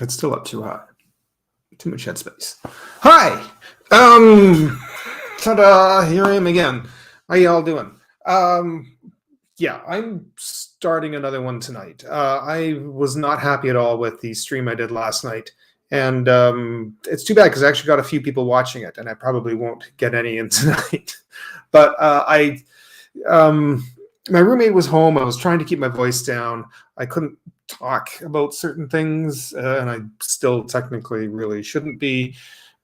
It's still up too high. Too much headspace. Hi! Ta-da! Here I am again. How y'all doing? Yeah, I'm starting another one tonight. I was not happy at all with the stream I did last night. And it's too bad because I actually got a few people watching it, and I probably won't get any in tonight. But my roommate was home. I was trying to keep my voice down. I couldn't talk about certain things, and I still technically really shouldn't be.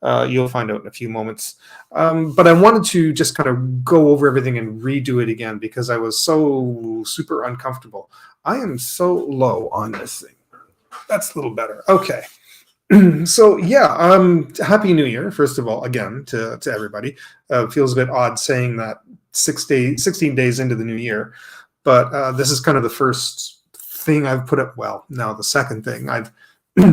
You'll find out in a few moments. But I wanted to just kind of go over everything and redo it again because I was so super uncomfortable. I am so low on this thing. That's a little better. Okay. So yeah, Happy New Year, first of all, again, to everybody. Feels a bit odd saying that 16 days into the new year, but this is kind of the first thing I've put up. Well, now the second thing I've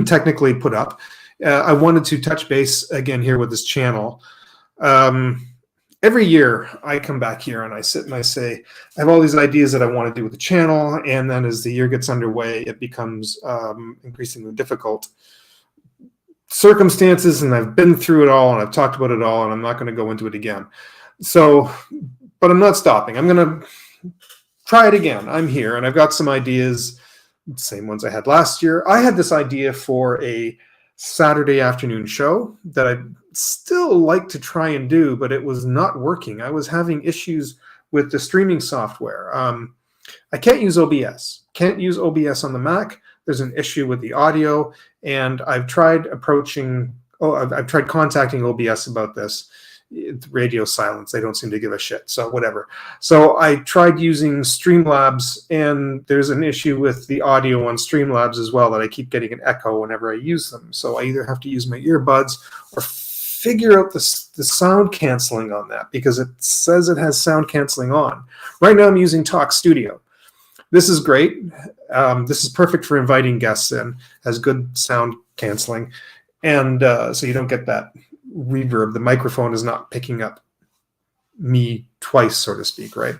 technically put up. I wanted to touch base again here with this channel. Every year I come back here and I sit and I say, I have all these ideas that I want to do with the channel, and then as the year gets underway, it becomes increasingly difficult. Circumstances, and I've been through it all, and I've talked about it all, and I'm not going to go into it again. So, but I'm not stopping. I'm going to try it again. I'm here, and I've got some ideas, same ones I had last year. I had this idea for a Saturday afternoon show that I'd still like to try and do, but it was not working. I was having issues with the streaming software. I can't use OBS. Can't use OBS on the Mac. There's an issue with the audio, and I've tried I've tried contacting OBS about this. It's radio silence. They don't seem to give a shit. So whatever. So I tried using Streamlabs, and there's an issue with the audio on Streamlabs as well that I keep getting an echo whenever I use them. So I either have to use my earbuds or figure out the sound canceling on that because it says it has sound canceling on. Right now I'm using Talk Studio. This is great. This is perfect for inviting guests in. Has good sound canceling, and so you don't get that reverb. The microphone is not picking up me twice, so to speak, right?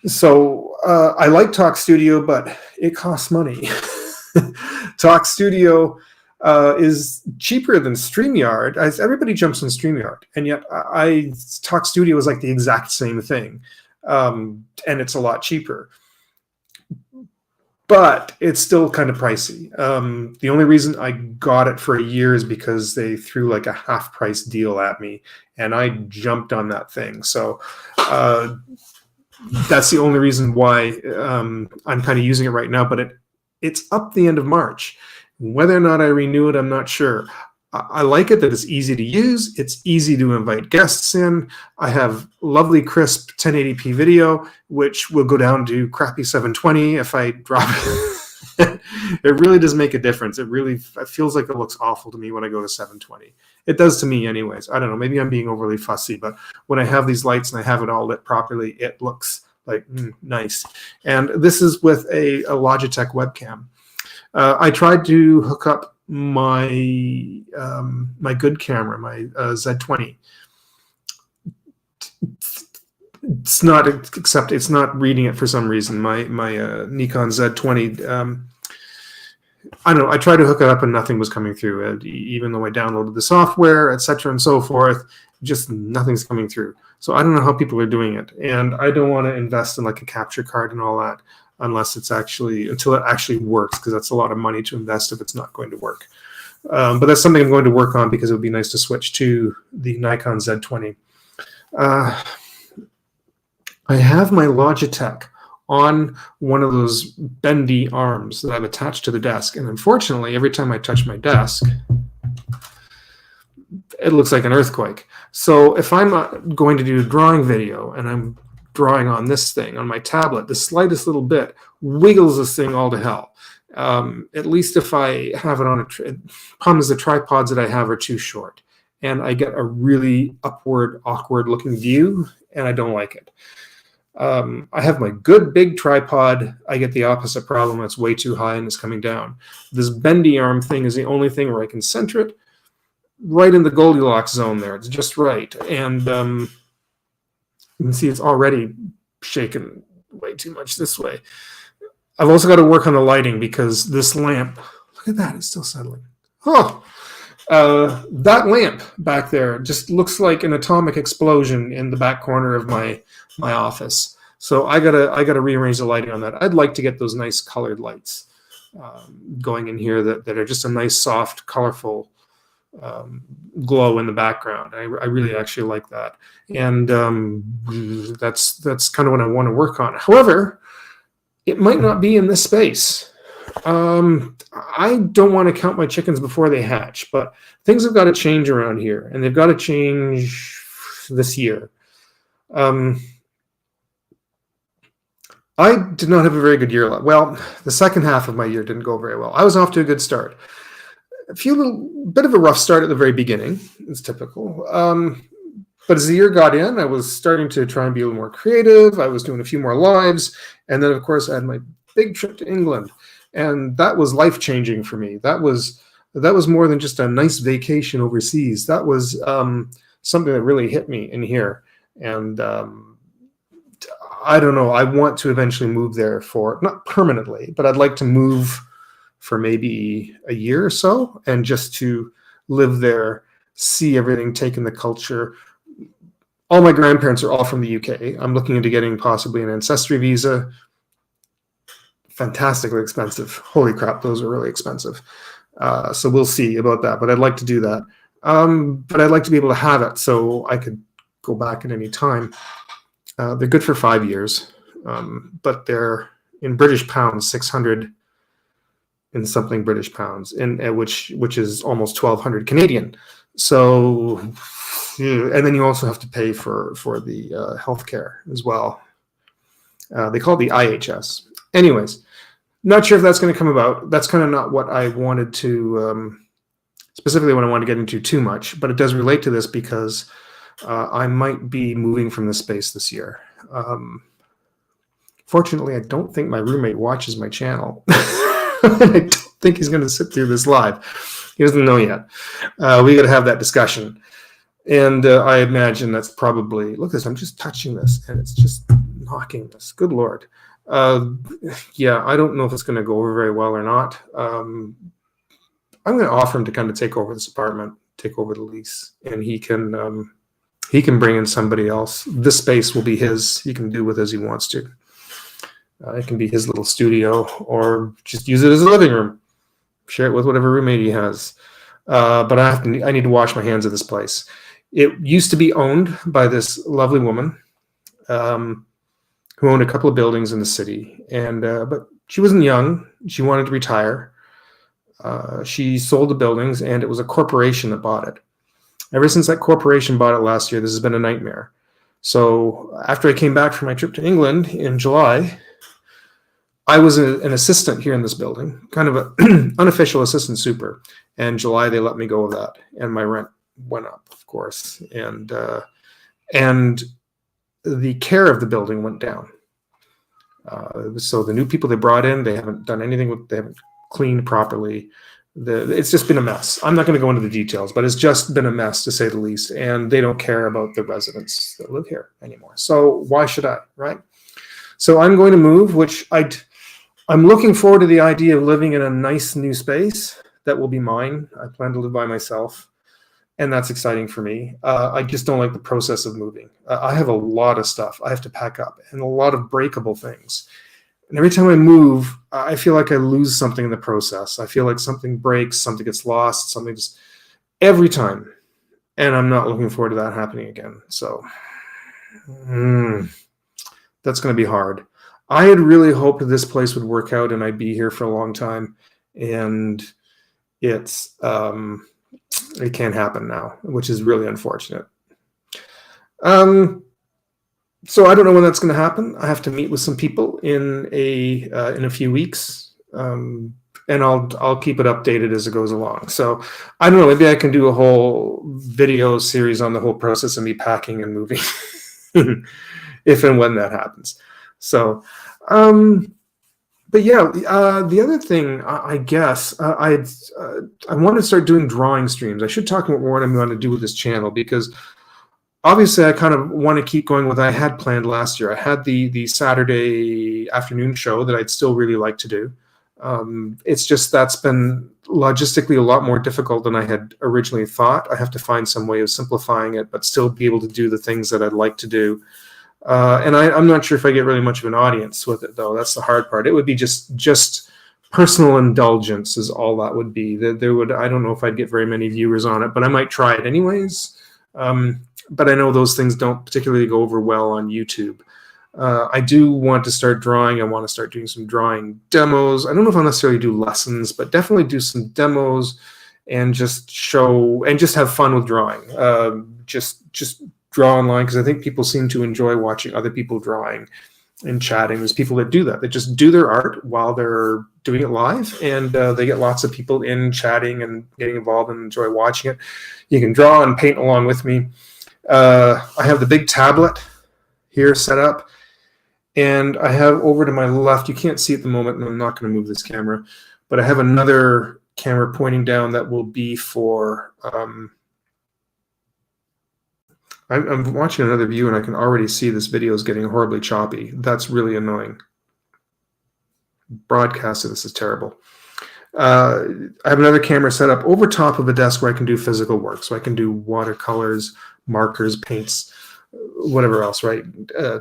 So I like Talk Studio, but it costs money. Talk Studio is cheaper than StreamYard. Everybody jumps on StreamYard, and yet Talk Studio is like the exact same thing, and it's a lot cheaper. But it's still kind of pricey. The only reason I got it for a year is because they threw like a half-price deal at me, and I jumped on that thing. So that's the only reason why I'm kind of using it right now. But it's up the end of March. Whether or not I renew it, I'm not sure. I like it that it's easy to use. It's easy to invite guests in. I have lovely, crisp 1080p video, which will go down to crappy 720 if I drop it. It really does make a difference. It feels like it looks awful to me when I go to 720. It does to me anyways. I don't know. Maybe I'm being overly fussy, but when I have these lights and I have it all lit properly, it looks like nice. And this is with a Logitech webcam. I tried to hook up my good camera, my Z20. It's not reading it for some reason. My Nikon Z20. I don't know. I tried to hook it up and nothing was coming through. Even though I downloaded the software, etc., and so forth, just nothing's coming through. So I don't know how people are doing it, and I don't want to invest in like a capture card and all that until it actually works, because that's a lot of money to invest if it's not going to work. But that's something I'm going to work on because it would be nice to switch to the Nikon Z20. I have my Logitech on one of those bendy arms that I've attached to the desk, and unfortunately, every time I touch my desk, it looks like an earthquake. So if I'm going to do a drawing video and I'm drawing on this thing on my tablet, the slightest little bit wiggles this thing all to hell. At least if I have it on problem is the tripods that I have are too short, and I get a really upward, awkward looking view, and I don't like it. I have my good big tripod. I get the opposite problem. It's way too high and it's coming down. This bendy arm thing is the only thing where I can center it right in the Goldilocks zone there. It's just right. And you can see it's already shaken way too much this way. I've also got to work on the lighting because this lamp, look at that, it's still settling. Huh. That lamp back there just looks like an atomic explosion in the back corner of my office. So I gotta rearrange the lighting on that. I'd like to get those nice colored lights going in here that are just a nice, soft, colorful glow in the background. I really actually like that, and that's kind of what I want to work on. However, it might not be in this space. I don't want to count my chickens before they hatch, but things have got to change around here, and they've got to change this year. I did not have a very good year. Well, the second half of my year didn't go very well. I was off to a good start. Bit of a rough start at the very beginning. It's typical. But as the year got in, I was starting to try and be a little more creative. I was doing a few more lives. And then, of course, I had my big trip to England. And that was life-changing for me. That was more than just a nice vacation overseas. That was something that really hit me in here. And I don't know. I want to eventually move there not permanently, but I'd like to move for maybe a year or so and just to live there, see everything, take in the culture. All my grandparents are all from the UK. I'm looking into getting possibly an ancestry visa. Fantastically expensive. Holy crap, those are really expensive. So we'll see about that, but I'd like to do that. But I'd like to be able to have it so I could go back at any time. They're good for 5 years, but they're in British pounds, 600 and something British pounds, which is almost 1,200 Canadian. So, and then you also have to pay for the healthcare as well. They call it the IHS. Anyways, not sure if that's going to come about. That's kind of not what I wanted to, specifically what I want to get into too much, but it does relate to this because I might be moving from this space this year. Fortunately, I don't think my roommate watches my channel. I don't think he's going to sit through this live. He doesn't know yet. We got to have that discussion. And I imagine that's probably, look at this, I'm just touching this and it's just knocking this. Good Lord. Yeah, I don't know if it's going to go over very well or not. I'm going to offer him to kind of take over this apartment, take over the lease, and he can bring in somebody else. This space will be his. He can do with it as he wants to. It can be his little studio, or just use it as a living room. Share it with whatever roommate he has. But I need to wash my hands of this place. It used to be owned by this lovely woman who owned a couple of buildings in the city, and but she wasn't young. She wanted to retire. She sold the buildings, and it was a corporation that bought it. Ever since that corporation bought it last year, this has been a nightmare. So after I came back from my trip to England in July, I was an assistant here in this building, kind of an unofficial assistant super. And July, they let me go of that. And my rent went up, of course. And the care of the building went down. So the new people they brought in, they haven't done anything they haven't cleaned properly. It's just been a mess. I'm not going to go into the details, but it's just been a mess, to say the least. And they don't care about the residents that live here anymore. So why should I, right? So I'm going to move, which I'm looking forward to the idea of living in a nice new space that will be mine. I plan to live by myself, and that's exciting for me. I just don't like the process of moving. I have a lot of stuff I have to pack up and a lot of breakable things. And every time I move, I feel like I lose something in the process. I feel like something breaks, something gets lost, something just every time. And I'm not looking forward to that happening again. So that's going to be hard. I had really hoped this place would work out and I'd be here for a long time. And it can't happen now, which is really unfortunate. So I don't know when that's going to happen. I have to meet with some people in a few weeks, and I'll keep it updated as it goes along. So I don't know. Maybe I can do a whole video series on the whole process of me packing and moving, if and when that happens. So, but yeah, the other thing I guess I want to start doing drawing streams. I should talk about what I'm going to do with this channel, because obviously, I kind of want to keep going with what I had planned last year. I had the Saturday afternoon show that I'd still really like to do. It's just that's been logistically a lot more difficult than I had originally thought. I have to find some way of simplifying it, but still be able to do the things that I'd like to do. And I'm not sure if I get really much of an audience with it, though. That's the hard part. It would be just personal indulgence is all that would be. There would, I don't know if I'd get very many viewers on it, but I might try it anyways. But I know those things don't particularly go over well on YouTube. I do want to start drawing. I want to start doing some drawing demos. I don't know if I'll necessarily do lessons, but definitely do some demos and just show and just have fun with drawing. Just draw online, because I think people seem to enjoy watching other people drawing and chatting. There's people that do that. They just do their art while they're doing it live, and they get lots of people in chatting and getting involved and enjoy watching it. You can draw and paint along with me. I have the big tablet here set up, and I have over to my left, you can't see at the moment, and I'm not going to move this camera, but I have another camera pointing down that will be for I'm watching another view, and I can already see this video is getting horribly choppy. That's really annoying. Broadcasting, this is terrible. I have another camera set up over top of a desk where I can do physical work. So I can do watercolors, markers, paints, whatever else, right?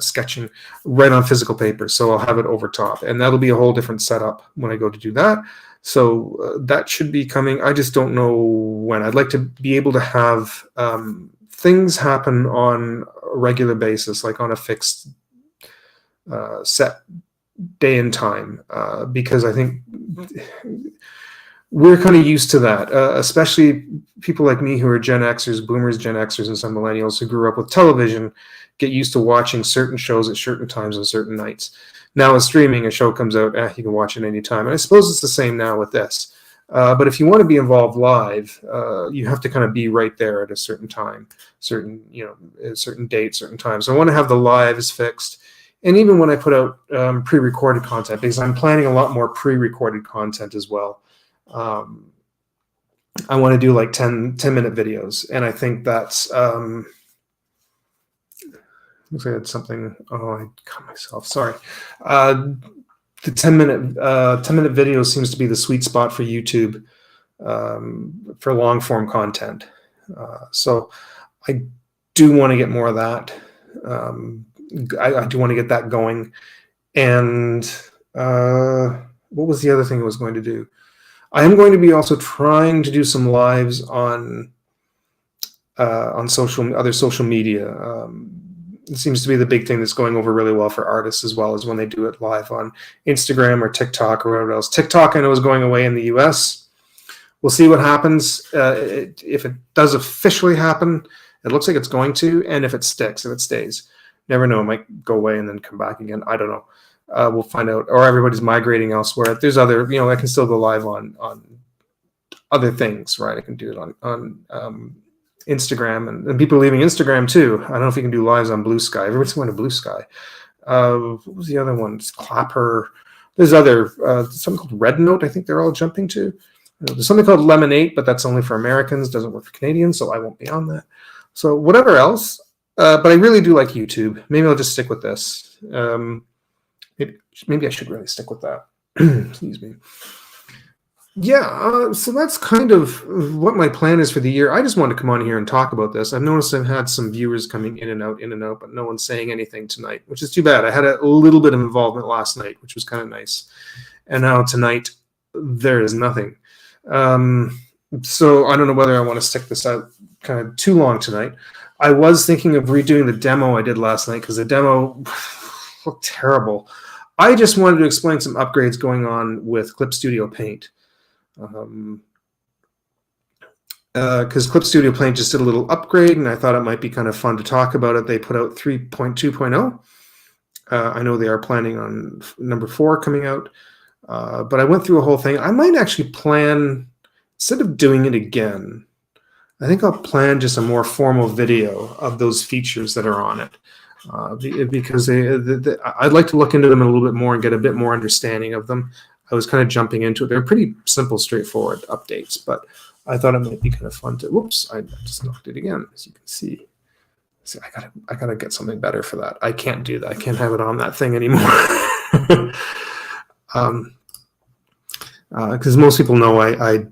Sketching right on physical paper. So I'll have it over top. And that'll be a whole different setup when I go to do that. So that should be coming. I just don't know when. I'd like to be able to have things happen on a regular basis, like on a fixed set day and time, because I think we're kind of used to that, especially people like me who are Gen Xers, boomers, Gen Xers, and some millennials who grew up with television get used to watching certain shows at certain times on certain nights. Now with streaming, a show comes out, you can watch it anytime. And I suppose it's the same now with this. But if you want to be involved live, you have to kind of be right there at a certain time, certain date, certain time. So I want to have the lives fixed. And even when I put out pre-recorded content, because I'm planning a lot more pre-recorded content as well. I want to do like 10-minute videos. And I think that's, looks like I had something, I cut myself, sorry. The 10-minute video seems to be the sweet spot for YouTube for long form content. So I do want to get more of that. I do want to get that going. And what was the other thing I was going to do? I am going to be also trying to do some lives on other social media. It seems to be the big thing that's going over really well for artists, as well as when they do it live on Instagram or TikTok or whatever else. TikTok, I know, is going away in the US. We'll see what happens. If it does officially happen, it looks like it's going to, and if it sticks, if it stays. Never know, it might go away and then come back again. I don't know. We'll find out. Or everybody's migrating elsewhere. There's other, I can still go live on other things, right? I can do it on Instagram, and people are leaving Instagram too. I don't know if you can do lives on Blue Sky. Everybody's going to Blue Sky. What was the other one? It's Clapper. There's other, something called Red Note, I think they're all jumping to. There's something called Lemonade, but that's only for Americans, doesn't work for Canadians, so I won't be on that. So whatever else, but I really do like YouTube. Maybe I'll just stick with this. Maybe I should really stick with that. Excuse me. Yeah, so that's kind of what my plan is for the year. I just wanted to come on here and talk about this. I've noticed I've had some viewers coming in and out, but no one's saying anything tonight, which is too bad. I had a little bit of involvement last night, which was kind of nice. And now tonight, there is nothing. So I don't know whether I want to stick this out kind of too long tonight. I was thinking of redoing the demo I did last night, because the demo looked terrible. I just wanted to explain some upgrades going on with Clip Studio Paint. Because Clip Studio Paint just did a little upgrade, and I thought it might be kind of fun to talk about it. They put out 3.2.0. I know they are planning on number 4 coming out, but I went through a whole thing. I might actually plan, instead of doing it again, I think I'll plan just a more formal video of those features that are on it, because I'd like to look into them a little bit more and get a bit more understanding of them. I was kind of jumping into it. They're pretty simple, straightforward updates, but I thought it might be kind of fun to. Whoops! I just knocked it again, as you can see. See, I gotta get something better for that. I can't do that. I can't have it on that thing anymore. because most people know I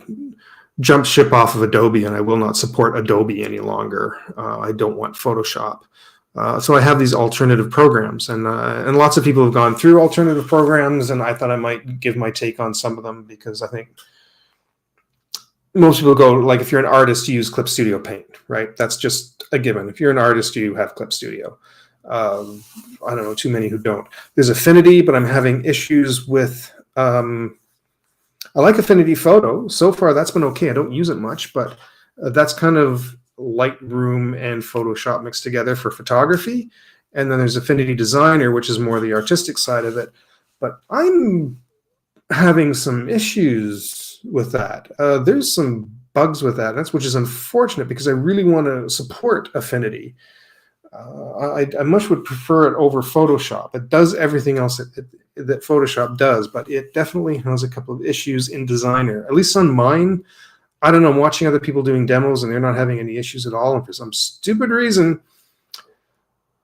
jumped ship off of Adobe, and I will not support Adobe any longer. I don't want Photoshop. So I have these alternative programs, and lots of people have gone through alternative programs, and I thought I might give my take on some of them, because I think most people go, like, if you're an artist, you use Clip Studio Paint, right? That's just a given. If you're an artist, you have Clip Studio. I don't know too many who don't. There's Affinity, but I'm having issues with, I like Affinity Photo. So far, that's been okay. I don't use it much, but that's kind of Lightroom and Photoshop mixed together for photography. And then there's Affinity Designer, which is more the artistic side of it. But I'm having some issues with that. There's some bugs with that, which is unfortunate, because I really want to support Affinity. I much would prefer it over Photoshop. It does everything else that Photoshop does, but it definitely has a couple of issues in Designer, at least on mine. I don't know, I'm watching other people doing demos, and they're not having any issues at all, and for some stupid reason,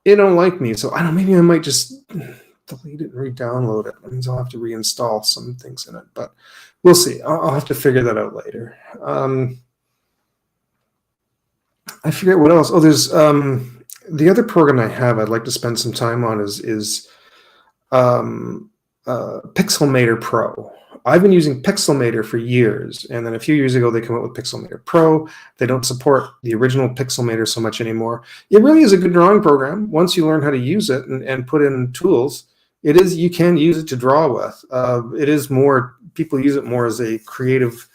it don't like me. So I don't know, maybe I might just delete it and re-download it. That means I'll have to reinstall some things in it, but we'll see. I'll have to figure that out later. I forget what else. Oh, there's the other program I have I'd like to spend some time on is Pixelmator Pro. I've been using Pixelmator for years, and then a few years ago they came out with Pixelmator Pro. They don't support the original Pixelmator so much anymore. It really is a good drawing program once you learn how to use it and put in tools. It is, you can use it to draw with. It is more, people use it more as a creative.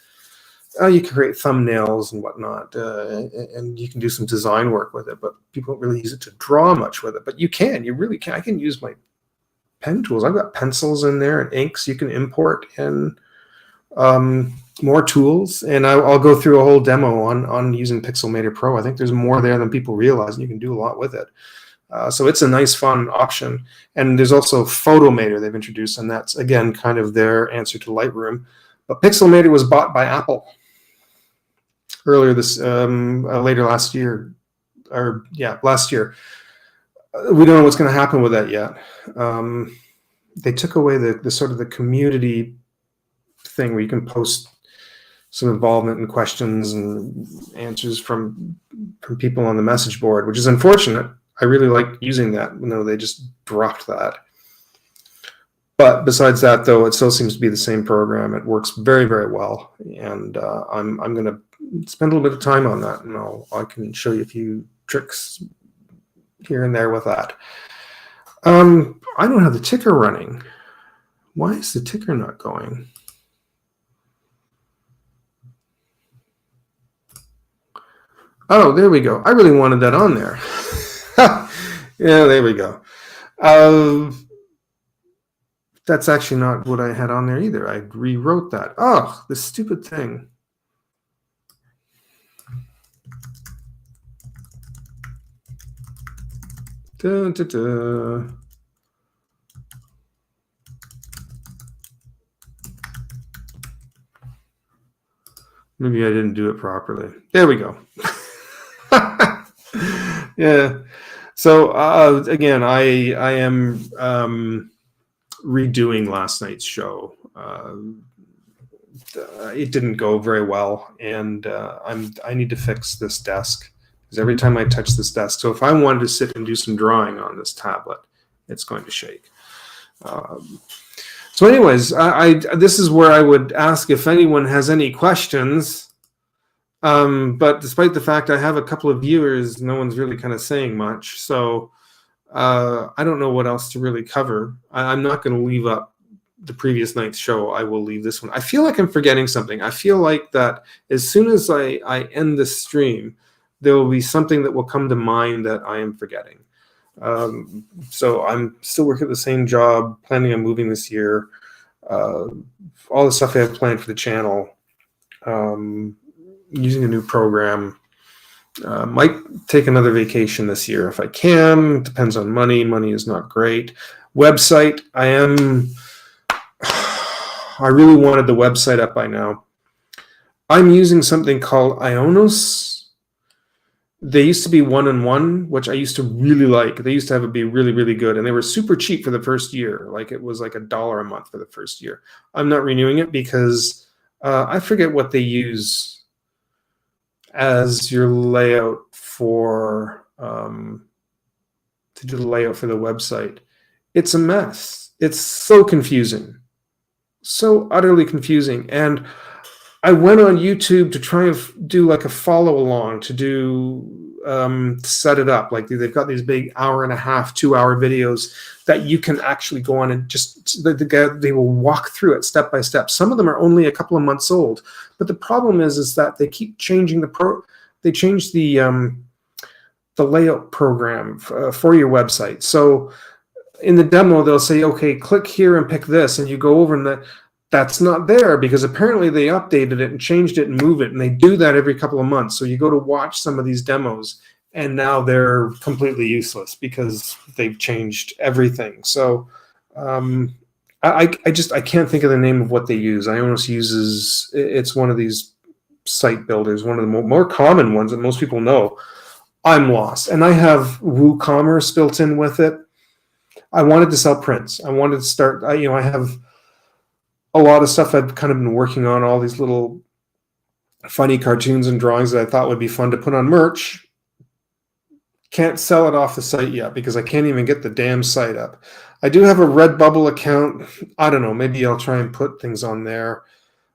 You can create thumbnails and whatnot, and you can do some design work with it, but people don't really use it to draw much with it. But you really can. I can use my pen tools. I've got pencils in there and inks you can import, and more tools. And I'll go through a whole demo on using Pixelmator Pro. I think there's more there than people realize, and you can do a lot with it. So it's a nice, fun option. And there's also Photomator they've introduced, and that's, again, kind of their answer to Lightroom. But Pixelmator was bought by Apple earlier later last year, or yeah, last year. We don't know what's going to happen with that yet. They took away the sort of the community thing where you can post some involvement and questions and answers from people on the message board, which is unfortunate. I really like using that. No, they just dropped that. But besides that, though, it still seems to be the same program. It works very, very well, and I'm going to spend a little bit of time on that, and I can show you a few tricks here and there with that. I don't have the ticker running. Why is the ticker not going? Oh, there we go. I really wanted that on there. Yeah, there we go. That's actually not what I had on there either. I rewrote that. Oh, this stupid thing. Da, da, da. Maybe I didn't do it properly. There we go. Yeah. So again, I am redoing last night's show. It didn't go very well, and I need to fix this desk, because every time I touch this desk, so if I wanted to sit and do some drawing on this tablet, it's going to shake. So anyways, this is where I would ask if anyone has any questions. But despite the fact I have a couple of viewers, no one's really kind of saying much. So I don't know what else to really cover. I'm not going to leave up the previous night's show. I will leave this one. I feel like I'm forgetting something. I feel like that as soon as I end this stream, there will be something that will come to mind that I am forgetting. So I'm still working at the same job, planning on moving this year. All the stuff I have planned for the channel, using a new program. Might take another vacation this year if I can. Depends on money. Money is not great. Website, I really wanted the website up by now. I'm using something called Ionos. They used to be 1-on-1, which I used to really like. They used to be really, really good, and they were super cheap for the first year. Like it was like $1 a month for the first year. I'm not renewing it because I forget what they use as your layout for to do the layout for the website. It's a mess. It's so confusing, so utterly confusing. And I went on YouTube to try and do like a follow along to do set it up. Like they've got these big 1.5, 2-hour videos that you can actually go on and just they will walk through it step by step. Some of them are only a couple of months old, but the problem is that they keep changing they change the layout program for your website. So in the demo, they'll say, okay, click here and pick this, and you go over and that's not there because apparently they updated it and changed it and moved it, and they do that every couple of months. So you go to watch some of these demos, and now they're completely useless because they've changed everything. So I can't think of the name of what they use. Ionos uses, it's one of these site builders, one of the more common ones that most people know. I'm lost, and I have WooCommerce built in with it. I wanted to sell prints. I wanted to start. I have a lot of stuff I've kind of been working on, all these little funny cartoons and drawings that I thought would be fun to put on merch. Can't sell it off the site yet because I can't even get the damn site up. I do have a Redbubble account. I don't know. Maybe I'll try and put things on there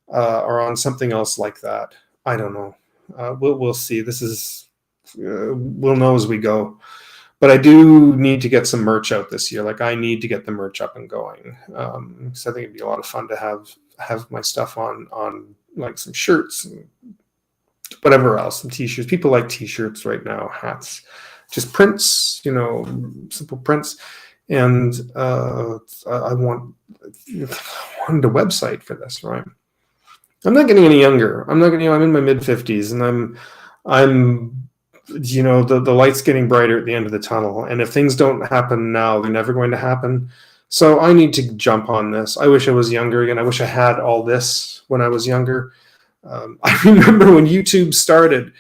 or on something else like that. I don't know. We'll see. This is we'll know as we go. But I do need to get some merch out this year. Like I need to get the merch up and going. So I think it'd be a lot of fun to have my stuff on like some shirts and whatever else, some t-shirts. People like t-shirts right now, hats, just prints, simple prints. And I wanted a website for this, right? I'm not getting any younger. I'm in my mid 50s, and I'm the light's getting brighter at the end of the tunnel, and if things don't happen now, they're never going to happen. So I need to jump on this. I wish I was younger again. I wish I had all this when I was younger. I remember when YouTube started,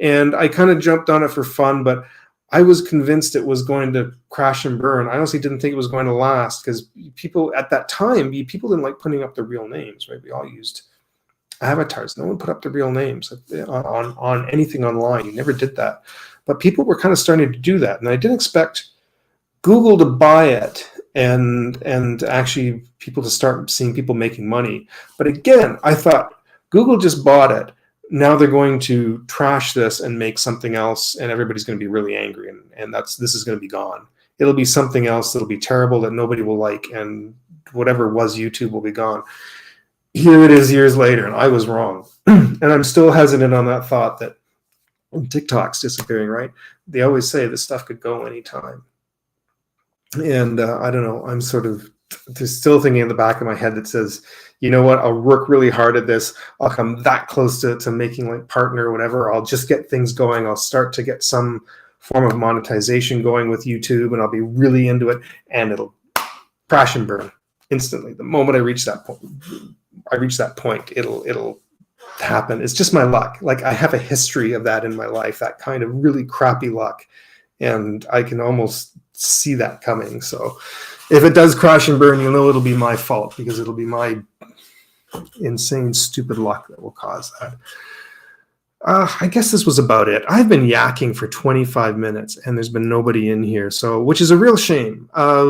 and I kind of jumped on it for fun, but I was convinced it was going to crash and burn. I honestly didn't think it was going to last because people at that time, people didn't like putting up their real names, right? We all used avatars. No one put up the real names on anything online. You never did that. But people were kind of starting to do that. And I didn't expect Google to buy it and actually people to start seeing people making money. But again, I thought Google just bought it. Now they're going to trash this and make something else, and everybody's going to be really angry. And this is going to be gone. It'll be something else that'll be terrible that nobody will like, and whatever was YouTube will be gone. Here it is years later, and I was wrong. And I'm still hesitant on that thought that TikTok's disappearing, right? They always say this stuff could go anytime. And I don't know, I'm sort of still thinking in the back of my head that says, you know what, I'll work really hard at this. I'll come that close to making like partner or whatever. I'll just get things going. I'll start to get some form of monetization going with YouTube, and I'll be really into it, and it'll crash and burn instantly. The moment I reach that point, it'll happen. It's just my luck. Like I have a history of that in my life, that kind of really crappy luck, and I can almost see that coming. So if it does crash and burn, you'll know it'll be my fault, because it'll be my insane, stupid luck that will cause that. I guess this was about it. I've been yakking for 25 minutes and there's been nobody in here, which is a real shame.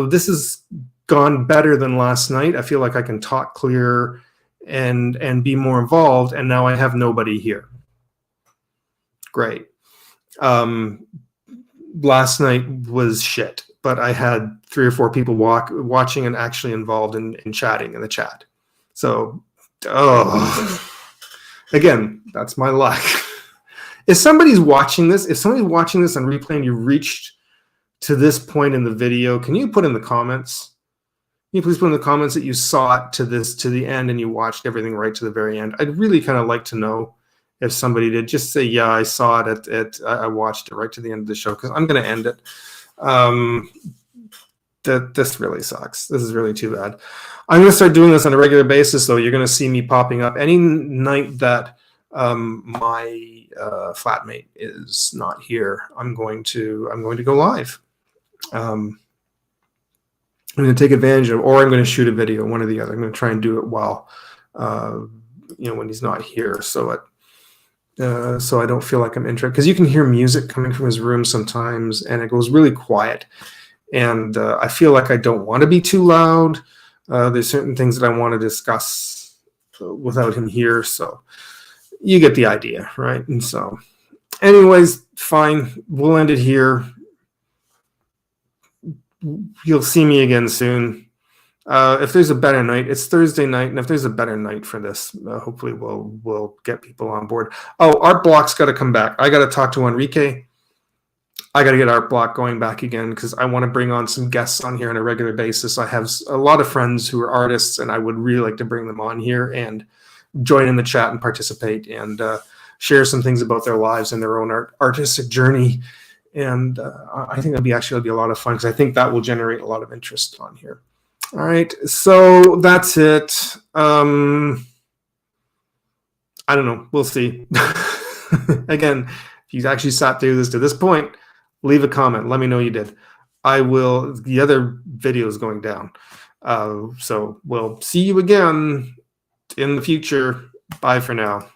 This has gone better than last night. I feel like I can talk clear and be more involved, and now I have nobody here. Great. Last night was shit, but I had 3 or 4 people watching and actually involved in chatting in the chat. So, again, that's my luck. If somebody's watching this on replay and you reached to this point in the video, can you put in the comments? Can you please put in the comments that you saw it to the end and you watched everything right to the very end? I'd really kind of like to know if somebody did. Just say, yeah, I saw it. I watched it right to the end of the show, because I'm going to end it. This really sucks. This is really too bad. I'm going to start doing this on a regular basis, though. You're going to see me popping up any night that My flatmate is not here. I'm going to go live. I'm going to take advantage of, or I'm going to shoot a video, one or the other. I'm going to try and do it while, when he's not here, so I don't feel like I'm interested. Because you can hear music coming from his room sometimes, and it goes really quiet. And I feel like I don't want to be too loud. There's certain things that I want to discuss without him here, so you get the idea, right? And so, anyways, fine. We'll end it here. You'll see me again soon. If there's a better night, it's Thursday night, and if there's a better night for this, hopefully we'll get people on board. Oh, Art Block's got to come back. I got to talk to Enrique. I got to get Art Block going back again because I want to bring on some guests on here on a regular basis. I have a lot of friends who are artists, and I would really like to bring them on here and join in the chat and participate and share some things about their lives and their own artistic journey. And I think that'll be a lot of fun because I think that will generate a lot of interest on here. All right, so that's it. I don't know. We'll see. Again, if you actually sat through this to this point, leave a comment. Let me know you did. I will. The other video is going down. So we'll see you again in the future. Bye for now.